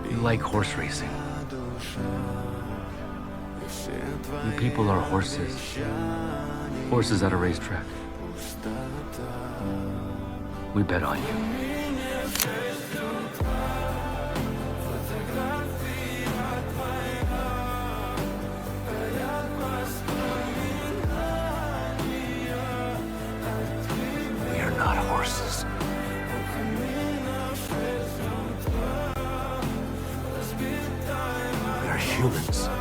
You like horse racing. You people are horses. Horses at a racetrack. We bet on you. We are not horses. We are humans.